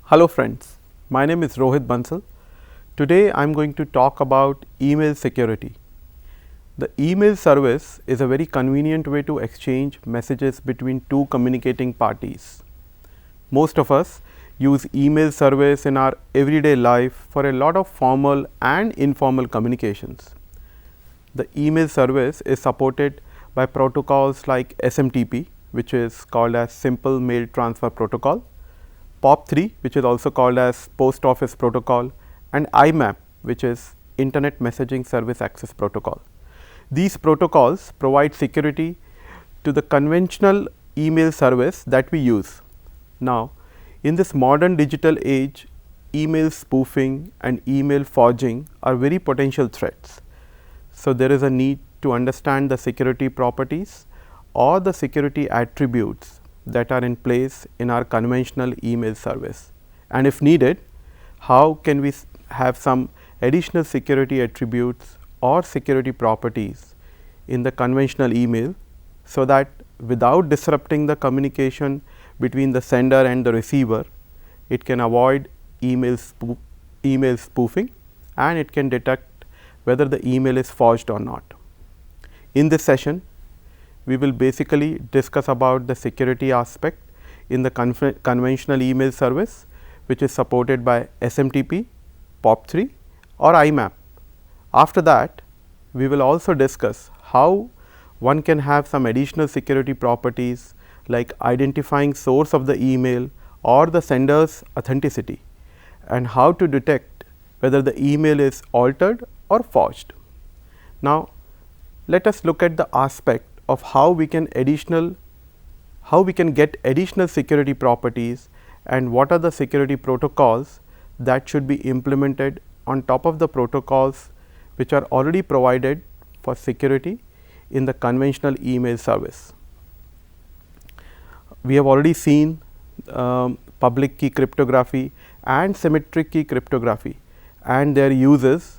Hello friends, my name is Rohit Bansal. Today I am going to talk about email security. The email service is a very convenient way to exchange messages between two communicating parties. Most of us use email service in our everyday life for a lot of formal and informal communications. The email service is supported by protocols like SMTP, which is called as Simple Mail Transfer Protocol, POP3, which is also called as Post Office Protocol, and IMAP, which is Internet Messaging Service Access Protocol. These protocols provide security to the conventional email service that we use. Now, in this modern digital age, email spoofing and email forging are very potential threats. So, there is a need to understand the security properties or the security attributes that are in place in our conventional email service, and if needed, how can we have some additional security attributes or security properties in the conventional email, so that without disrupting the communication between the sender and the receiver, it can avoid email spoofing and it can detect whether the email is forged or not. In this session, we will basically discuss about the security aspect in the conventional email service, which is supported by SMTP, POP3 or IMAP. After that, we will also discuss how one can have some additional security properties like identifying source of the email or the sender's authenticity, and how to detect whether the email is altered or forged. Now, let us look at the aspect of how we can get additional security properties and what are the security protocols that should be implemented on top of the protocols which are already provided for security in the conventional email service. We have already seen public key cryptography and symmetric key cryptography and their uses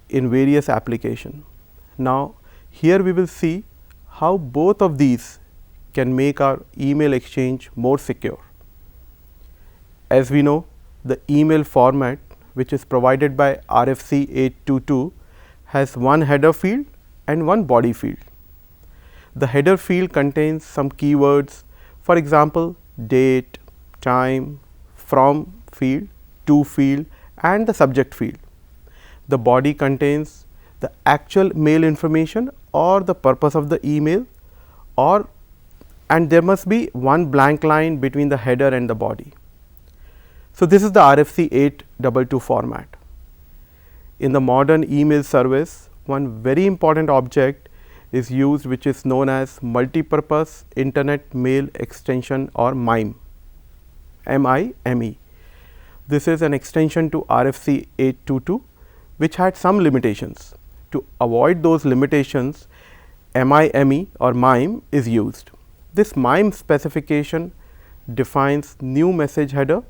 in various applications. Now, here we will see how both of these can make our email exchange more secure. As we know, the email format, which is provided by RFC 822, has one header field and one body field. The header field contains some keywords, for example, date, time, from field, to field and the subject field. The body contains the actual mail information or the purpose of the email, and there must be one blank line between the header and the body. So, this is the RFC 822 format. In the modern email service, one very important object is used, which is known as multipurpose internet mail extension or MIME. This is an extension to RFC 822, which had some limitations. To avoid those limitations, MIME or MIME is used. This MIME specification defines new message header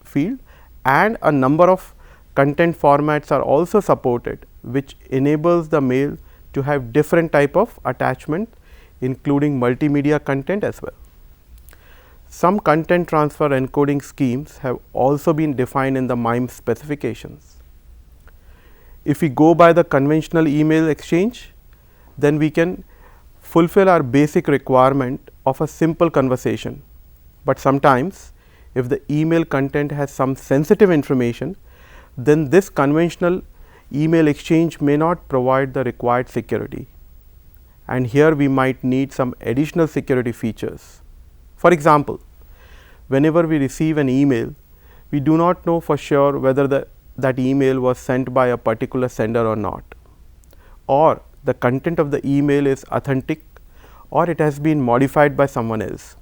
field, and a number of content formats are also supported, which enables the mail to have different type of attachment, including multimedia content as well. Some content transfer encoding schemes have also been defined in the MIME specifications. If we go by the conventional email exchange, then we can fulfill our basic requirement of a simple conversation, but sometimes if the email content has some sensitive information, then this conventional email exchange may not provide the required security, and here we might need some additional security features. For example, whenever we receive an email, we do not know for sure whether that email was sent by a particular sender or not, or the content of the email is authentic or it has been modified by someone else.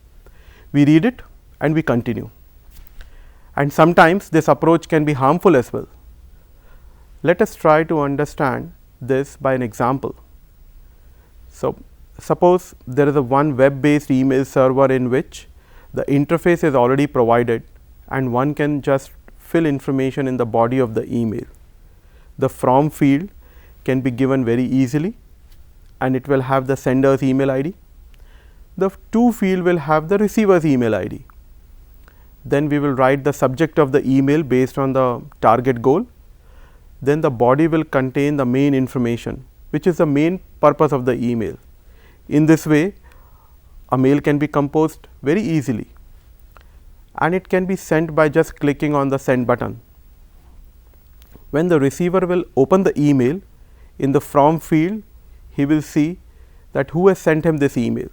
We read it and we continue, and sometimes this approach can be harmful as well. Let us try to understand this by an example. So, suppose there is a one web based email server in which the interface is already provided and one can just fill information in the body of the email. The from field can be given very easily and it will have the sender's email ID. The to field will have the receiver's email ID. then we will write the subject of the email based on the target goal. Then the body will contain the main information, which is the main purpose of the email. In this way, a mail can be composed very easily, and it can be sent by just clicking on the send button. When the receiver will open the email, in the from field, he will see that who has sent him this email.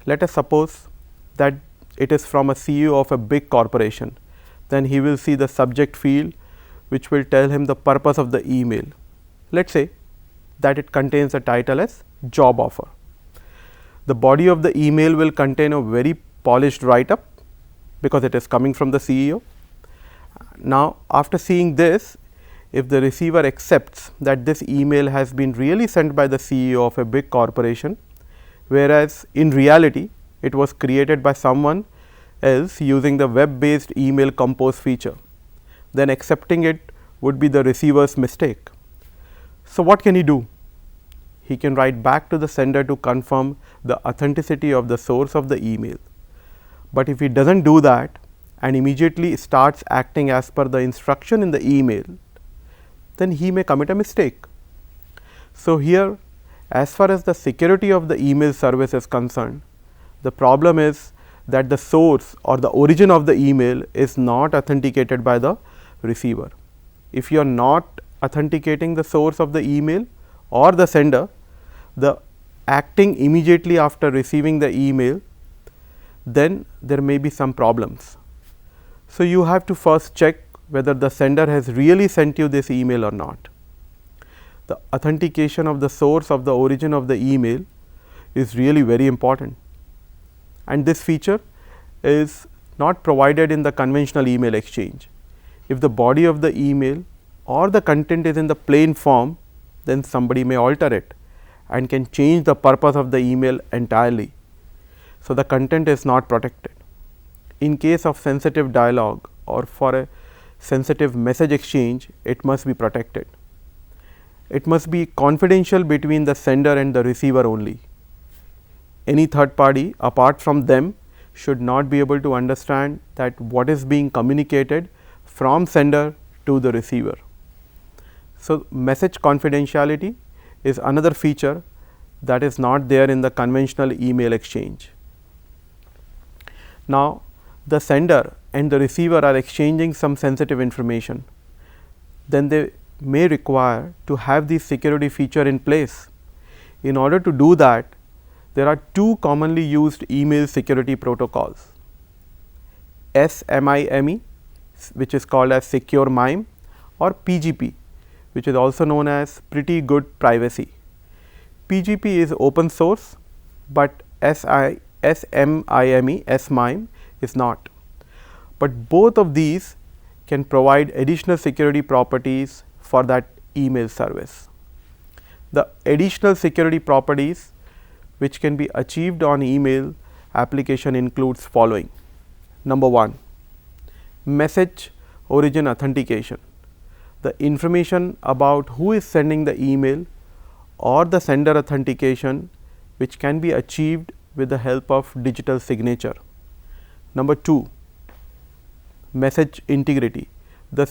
Let us suppose that it is from a CEO of a big corporation. Then he will see the subject field, which will tell him the purpose of the email. Let us say that it contains a title as job offer. The body of the email will contain a very polished write-up because it is coming from the CEO. Now, after seeing this, if the receiver accepts that this email has been really sent by the CEO of a big corporation, whereas in reality it was created by someone else using the web based email compose feature, then accepting it would be the receiver's mistake. So, what can he do? He can write back to the sender to confirm the authenticity of the source of the email. But if he does not do that and immediately starts acting as per the instruction in the email, then he may commit a mistake. So, here as far as the security of the email service is concerned, the problem is that the source or the origin of the email is not authenticated by the receiver. If you are not authenticating the source of the email or the sender, the acting immediately after receiving the email, then there may be some problems. So, you have to first check whether the sender has really sent you this email or not. The authentication of the source of the origin of the email is really very important, and this feature is not provided in the conventional email exchange. If the body of the email or the content is in the plain form, then somebody may alter it and can change the purpose of the email entirely. So, the content is not protected. In case of sensitive dialogue or for a sensitive message exchange, it must be protected. It must be confidential between the sender and the receiver only. Any third party apart from them should not be able to understand that what is being communicated from sender to the receiver. So, message confidentiality is another feature that is not there in the conventional email exchange. Now, the sender and the receiver are exchanging some sensitive information, then they may require to have this security feature in place. In order to do that, there are two commonly used email security protocols: SMIME, which is called as Secure MIME, or PGP, which is also known as Pretty Good Privacy. PGP is open source, but SMIME is not. But both of these can provide additional security properties for that email service. The additional security properties which can be achieved on email application includes following. Number 1, message origin authentication. The information about who is sending the email or the sender authentication, which can be achieved with the help of digital signature. Number 2, message integrity. The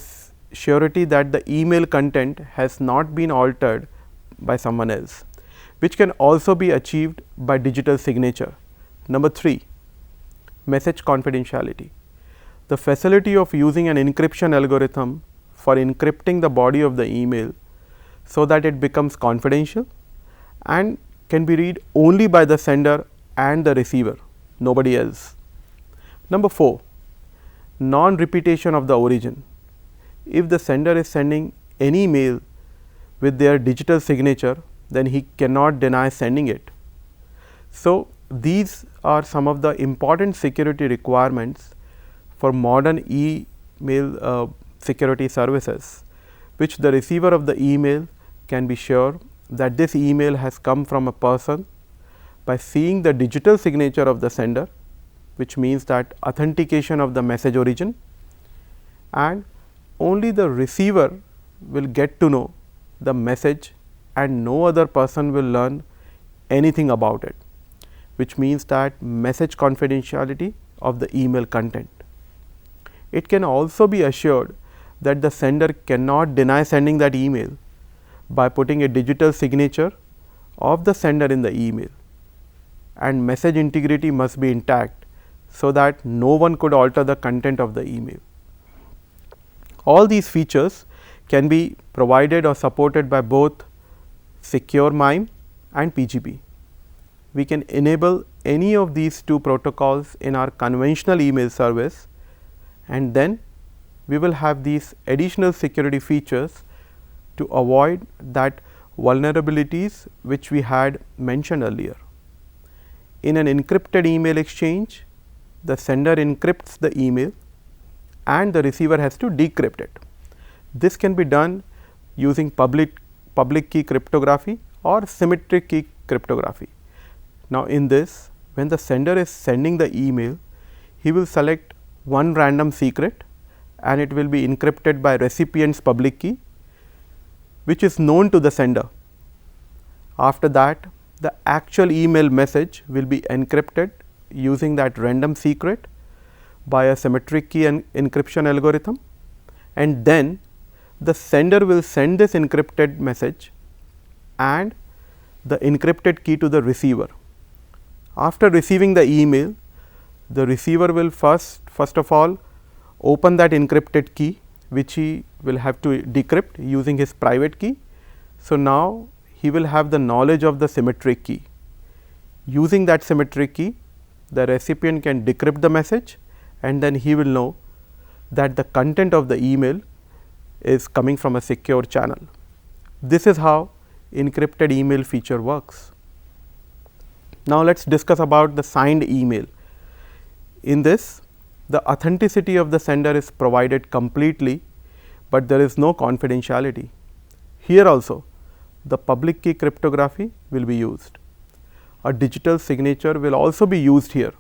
surety that the email content has not been altered by someone else, which can also be achieved by digital signature. Number 3, message confidentiality. The facility of using an encryption algorithm for encrypting the body of the email so that it becomes confidential and can be read only by the sender and the receiver, nobody else. Number 4, non-repetition of the origin. If the sender is sending any mail with their digital signature, then he cannot deny sending it. So, these are some of the important security requirements for modern email security services, which the receiver of the email can be sure that this email has come from a person by seeing the digital signature of the sender, which means that authentication of the message origin, and only the receiver will get to know the message and no other person will learn anything about it, which means that message confidentiality of the email content. it can also be assured that the sender cannot deny sending that email by putting a digital signature of the sender in the email, and message integrity must be intact so that no one could alter the content of the email. All these features can be provided or supported by both Secure MIME and PGP. We can enable any of these two protocols in our conventional email service, and then we will have these additional security features to avoid that vulnerabilities which we had mentioned earlier. In an encrypted email exchange, the sender encrypts the email and the receiver has to decrypt it. This can be done using public key cryptography or symmetric key cryptography. Now, in this, when the sender is sending the email, he will select one random secret and it will be encrypted by recipient's public key, which is known to the sender. After that, the actual email message will be encrypted using that random secret by a symmetric key and encryption algorithm, and then the sender will send this encrypted message and the encrypted key to the receiver. After receiving the email, the receiver will first of all open that encrypted key, which he will have to decrypt using his private key. So, now he will have the knowledge of the symmetric key. Using that symmetric key, the recipient can decrypt the message, and then he will know that the content of the email is coming from a secure channel. This is how encrypted email feature works. Now, let us discuss about the signed email. In this, the authenticity of the sender is provided completely, but there is no confidentiality. Here also, the public key cryptography will be used. A digital signature will also be used here.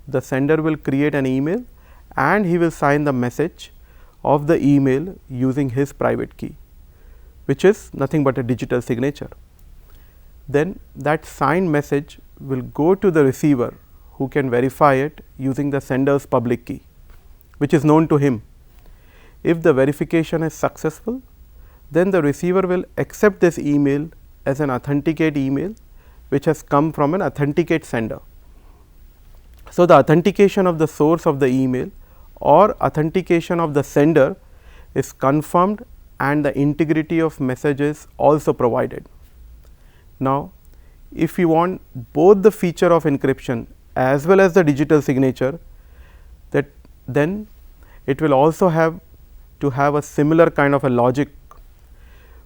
The sender will create an email and he will sign the message of the email using his private key, which is nothing but a digital signature. Then that signed message will go to the receiver, who can verify it using the sender's public key, which is known to him. If the verification is successful, then the receiver will accept this email as an authenticate email which has come from an authenticate sender. So, the authentication of the source of the email or authentication of the sender is confirmed and the integrity of message is also provided. Now, if you want both the feature of encryption as well as the digital signature, then it will also have to have a similar kind of a logic.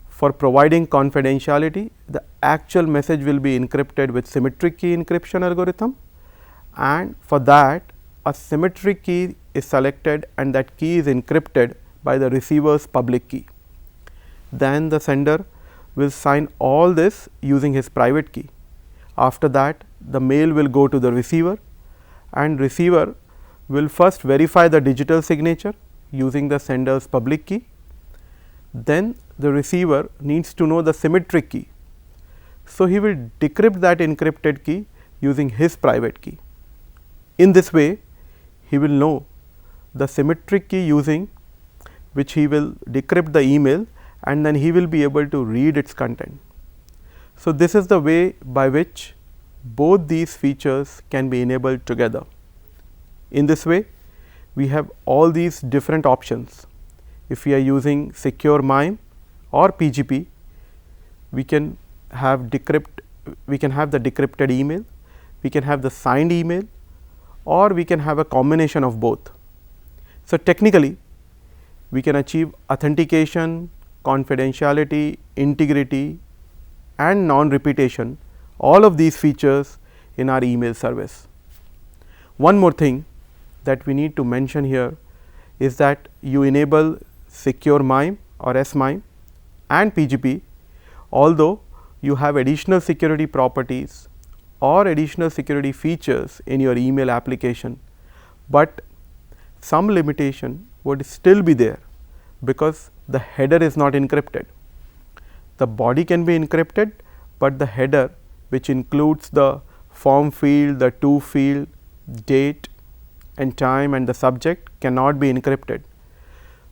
For providing confidentiality, the actual message will be encrypted with symmetric key encryption algorithm, and for that a symmetric key is selected and that key is encrypted by the receiver's public key. Then the sender will sign all this using his private key. After that, the mail will go to the receiver, and receiver will first verify the digital signature using the sender's public key. Then the receiver needs to know the symmetric key. So, he will decrypt that encrypted key using his private key. In this way, he will know the symmetric key using which he will decrypt the email, and then he will be able to read its content. So, this is the way by which both these features can be enabled together. In this way, we have all these different options. If we are using Secure MIME or PGP, we can have the decrypted email, we can have the signed email, or we can have a combination of both. So, technically we can achieve authentication, confidentiality, integrity and non-repetition, all of these features in our email service. One more thing that we need to mention here is that you enable Secure MIME or SMIME and PGP, although you have additional security properties or additional security features in your email application, but some limitation would still be there because the header is not encrypted. The body can be encrypted, but the header, which includes the form field, the to field, date and time and the subject cannot be encrypted.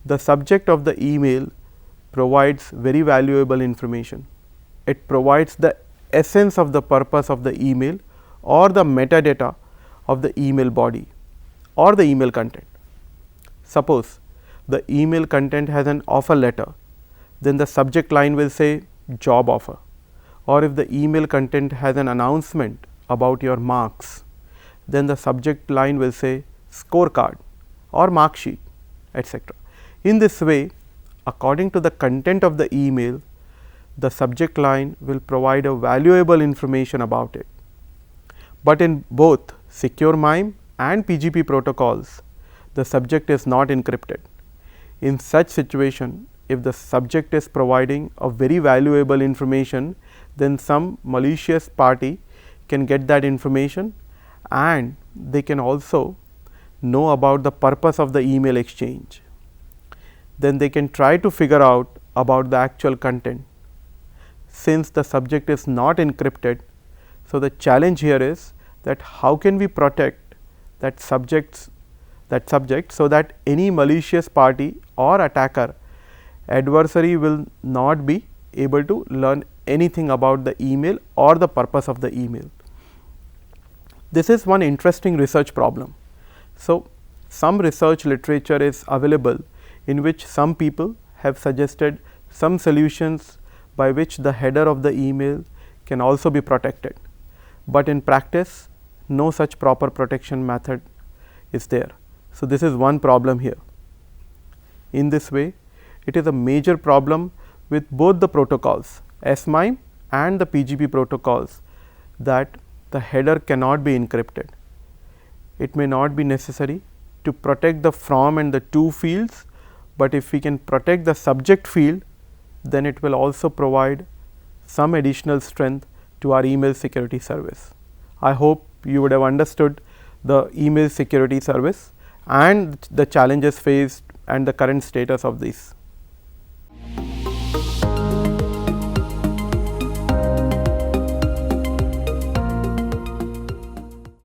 The subject of the email provides very valuable information. It provides the essence of the purpose of the email or the metadata of the email body or the email content. Suppose the email content has an offer letter, then the subject line will say job offer, or if the email content has an announcement about your marks, then the subject line will say scorecard or mark sheet, etc. In this way, according to the content of the email, the subject line will provide a valuable information about it. But in both secure MIME and PGP protocols, the subject is not encrypted. In such situation, if the subject is providing a very valuable information, then some malicious party can get that information and they can also know about the purpose of the email exchange. Then they can try to figure out about the actual content. Since the subject is not encrypted, so the challenge here is that how can we protect that subject so that any malicious party or attacker adversary will not be able to learn anything about the email or the purpose of the email. This is one interesting research problem. So, some research literature is available in which some people have suggested some solutions by which the header of the email can also be protected, but in practice no such proper protection method is there. So, this is one problem here. In this way, it is a major problem with both the protocols SMIME and the PGP protocols that the header cannot be encrypted. It may not be necessary to protect the from and the to fields, but if we can protect the subject field, then it will also provide some additional strength to our email security service. I hope you would have understood the email security service and the challenges faced and the current status of this.